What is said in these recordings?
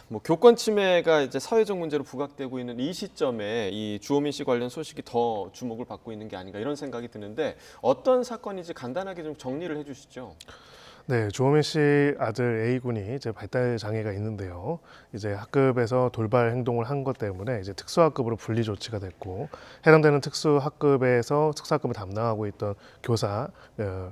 뭐 교권 침해가 이제 사회적 문제로 부각되고 있는 이 시점에 이 주호민 씨 관련 소식이 더 주목을 받고 있는 게 아닌가 이런 생각이 드는데 어떤 사건인지 간단하게 좀 정리를 해주시죠. 네, 주호민 씨 아들 A군이 이제 발달 장애가 있는데요. 이제 학급에서 돌발 행동을 한 것 때문에 이제 특수학급으로 분리 조치가 됐고 해당되는 특수학급에서 특수학급을 담당하고 있던 교사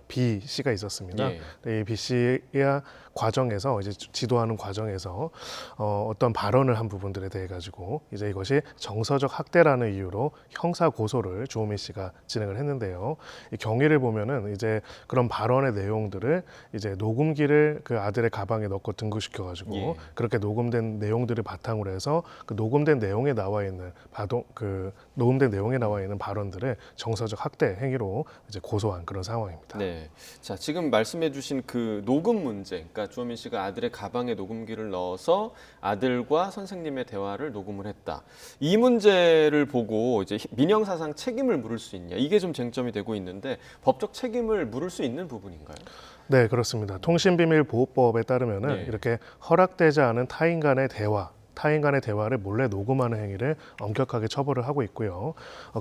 B 씨가 있었습니다. 예. 이 B 씨야 과정에서 이제 지도하는 과정에서 어떤 발언을 한 부분들에 대해 가지고 이제 이것이 정서적 학대라는 이유로 형사 고소를 주호민 씨가 진행을 했는데요. 이 경위를 보면은 이제 그런 발언의 내용들을 이제 녹음기를 그 아들의 가방에 넣고 등극시켜가지고 예. 그렇게 녹음된 내용들을 바탕으로 해서 그 녹음된 내용에 나와 있는 녹음된 내용에 나와 있는 발언들을 정서적 학대 행위로 이제 고소한 그런 상황입니다. 네. 자, 지금 말씀해주신 그 녹음 문제, 그러니까 주호민 씨가 아들의 가방에 녹음기를 넣어서 아들과 선생님의 대화를 녹음을 했다. 이 문제를 보고 이제 민형사상 책임을 물을 수 있냐, 이게 좀 쟁점이 되고 있는데 법적 책임을 물을 수 있는 부분인가요? 네, 그렇습니다. 통신비밀보호법에 따르면은 네. 이렇게 허락되지 않은 타인 간의 대화를 몰래 녹음하는 행위를 엄격하게 처벌을 하고 있고요.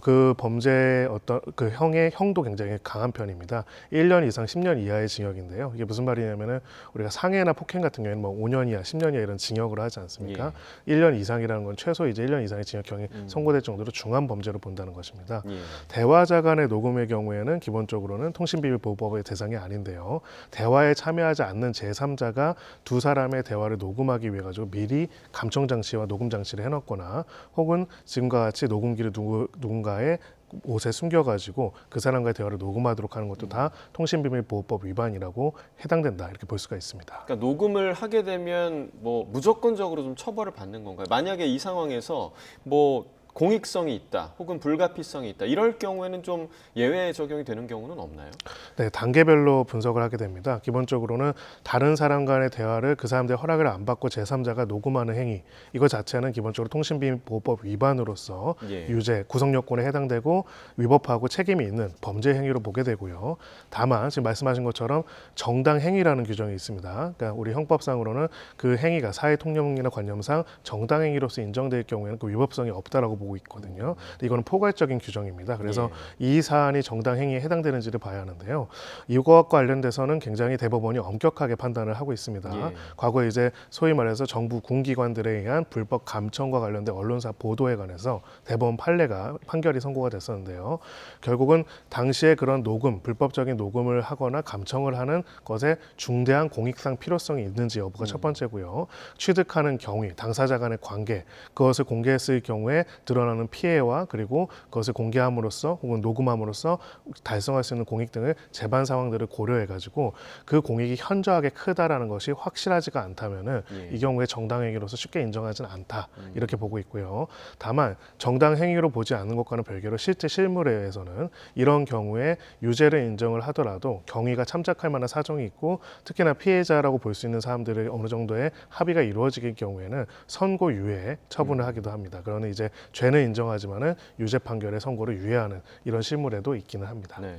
그 범죄의 어떤 그 형도 굉장히 강한 편입니다. 1년 이상 10년 이하의 징역인데요. 이게 무슨 말이냐면은 우리가 상해나 폭행 같은 경우에는 뭐 5년 이하, 10년 이하 이런 징역으로 하지 않습니까? 1년 이상이라는 건 최소 이제 1년 이상의 징역형이 선고될 정도로 중한 범죄로 본다는 것입니다. 예. 대화자 간의 녹음의 경우에는 기본적으로는 통신비밀보호법의 대상이 아닌데요. 대화에 참여하지 않는 제3자가 두 사람의 대화를 녹음하기 위해 가지고 미리 감청 장치와 녹음 장치를 해놨거나 혹은 지금과 같이 녹음기를 누군가의 옷에 숨겨가지고 그 사람과의 대화를 녹음하도록 하는 것도 다 통신비밀보호법 위반이라고 해당된다 이렇게 볼 수가 있습니다. 그러니까 녹음을 하게 되면 뭐 무조건적으로 좀 처벌을 받는 건가요? 만약에 이 상황에서 뭐 공익성이 있다, 혹은 불가피성이 있다, 이럴 경우에는 좀 예외 적용이 되는 경우는 없나요? 네, 단계별로 분석을 하게 됩니다. 기본적으로는 다른 사람 간의 대화를 그 사람들의 허락을 안 받고 제3자가 녹음하는 행위, 이거 자체는 기본적으로 통신비밀보호법 위반으로서 예. 유죄, 구성요건에 해당되고 위법하고 책임이 있는 범죄 행위로 보게 되고요. 다만 지금 말씀하신 것처럼 정당 행위라는 규정이 있습니다. 그러니까 우리 형법상으로는 그 행위가 사회 통념이나 관념상 정당 행위로서 인정될 경우에는 그 위법성이 없다라고 보고 있거든요. 근데 이거는 포괄적인 규정입니다. 그래서 이 사안이 정당 행위에 해당되는지를 봐야 하는데요. 이것과 관련돼서는 굉장히 대법원이 엄격하게 판단을 하고 있습니다. 예. 과거에 이제 소위 말해서 정부 군기관들에 의한 불법 감청과 관련된 언론사 보도에 관해서 대법원 판결이 선고가 됐었는데요. 결국은 당시에 그런 불법적인 녹음을 하거나 감청을 하는 것에 중대한 공익상 필요성이 있는지 여부가 첫 번째고요. 취득하는 경위, 당사자 간의 관계, 그것을 공개했을 경우에 드러나는 피해와 그리고 그것을 공개함으로써 혹은 녹음함으로써 달성할 수 있는 공익 등을 재반 상황들을 고려해가지고 그 공익이 현저하게 크다라는 것이 확실하지가 않다면은 이 경우에 정당 행위로서 쉽게 인정하지는 않다 이렇게 보고 있고요. 다만 정당 행위로 보지 않는 것과는 별개로 실제 실무에서는 이런 경우에 유죄를 인정을 하더라도 경위가 참작할 만한 사정이 있고 특히나 피해자라고 볼 수 있는 사람들의 어느 정도의 합의가 이루어질 경우에는 선고유예 처분을 하기도 합니다. 그러나 이제 죄는 인정하지만은 유죄 판결의 선고를 유예하는 이런 실물에도 있기는 합니다. 네.